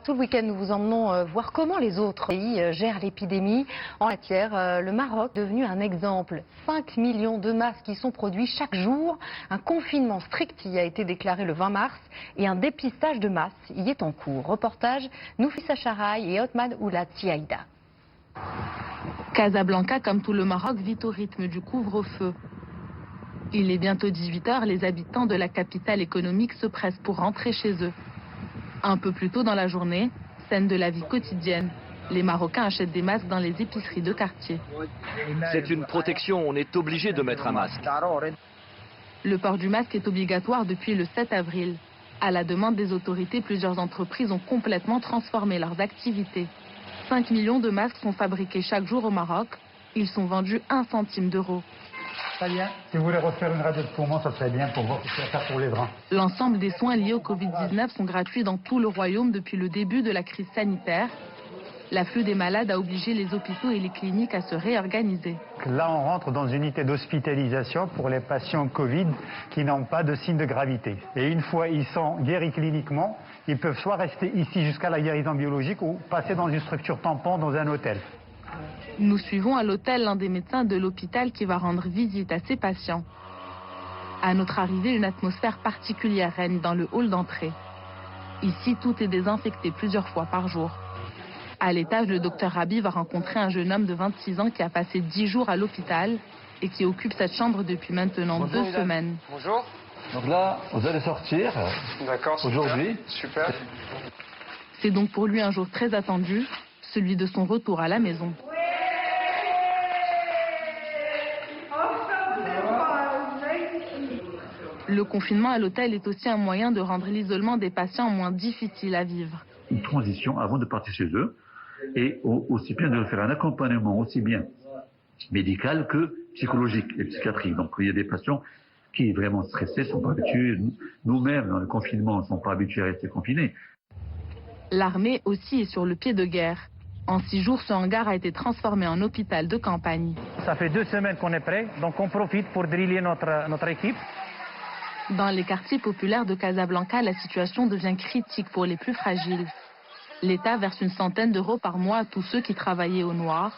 tout le week-end, nous vous emmenons voir comment les autres pays gèrent l'épidémie. En matière, le Maroc est devenu un exemple. 5 millions de masques y sont produits chaque jour. Un confinement strict y a été déclaré le 20 mars et un dépistage de masse y est en cours. Reportage Noufissa Charaï et Othman Oulad Tiaïda. Casablanca, comme tout le Maroc, vit au rythme du couvre-feu. Il est bientôt 18 h, les habitants de la capitale économique se pressent pour rentrer chez eux. Un peu plus tôt dans la journée, scène de la vie quotidienne. Les Marocains achètent des masques dans les épiceries de quartier. C'est une protection, on est obligé de mettre un masque. Le port du masque est obligatoire depuis le 7 avril. À la demande des autorités, plusieurs entreprises ont complètement transformé leurs activités. 5 millions de masques sont fabriqués chaque jour au Maroc. Ils sont vendus 1 centime d'euro. Très bien. Si vous voulez refaire une radio de poumon, ça serait bien pour voir ce qu'il y a à faire pour les bras. L'ensemble des soins liés au Covid-19 sont gratuits dans tout le royaume depuis le début de la crise sanitaire. L'afflux des malades a obligé les hôpitaux et les cliniques à se réorganiser. Là, on rentre dans une unité d'hospitalisation pour les patients Covid qui n'ont pas de signe de gravité. Et une fois ils sont guéris cliniquement, ils peuvent soit rester ici jusqu'à la guérison biologique ou passer dans une structure tampon dans un hôtel. Nous suivons à l'hôtel l'un des médecins de l'hôpital qui va rendre visite à ses patients. À notre arrivée, une atmosphère particulière règne dans le hall d'entrée. Ici, tout est désinfecté plusieurs fois par jour. À l'étage, le docteur Rabi va rencontrer un jeune homme de 26 ans qui a passé 10 jours à l'hôpital et qui occupe cette chambre depuis maintenant 2 semaines. Bonjour. Donc là, vous allez sortir aujourd'hui. Super. C'est donc pour lui un jour très attendu, celui de son retour à la maison. Le confinement à l'hôtel est aussi un moyen de rendre l'isolement des patients moins difficile à vivre. Une transition avant de partir chez eux et aussi bien de faire un accompagnement aussi bien médical que psychologique et psychiatrique. Donc il y a des patients qui vraiment stressés, sont pas habitués, nous-mêmes dans le confinement ne sont pas habitués à rester confinés. L'armée aussi est sur le pied de guerre. En 6 jours, ce hangar a été transformé en hôpital de campagne. Ça fait 2 semaines qu'on est prêt, donc on profite pour driller notre équipe. Dans les quartiers populaires de Casablanca, la situation devient critique pour les plus fragiles. L'État verse une centaine d'euros par mois à tous ceux qui travaillaient au noir.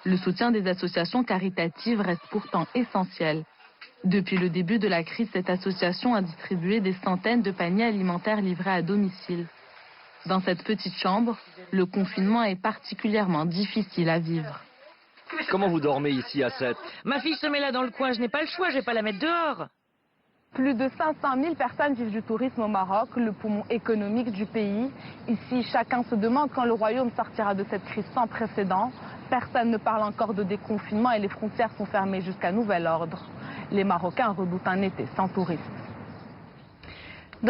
Le soutien des associations caritatives reste pourtant essentiel. Depuis le début de la crise, cette association a distribué des centaines de paniers alimentaires livrés à domicile. Dans cette petite chambre, le confinement est particulièrement difficile à vivre. Comment vous dormez ici à 7? Ma fille se met là dans le coin, je n'ai pas le choix, je vais pas la mettre dehors. Plus de 500 000 personnes vivent du tourisme au Maroc, le poumon économique du pays. Ici, chacun se demande quand le royaume sortira de cette crise sans précédent. Personne ne parle encore de déconfinement et les frontières sont fermées jusqu'à nouvel ordre. Les Marocains redoutent un été sans touristes.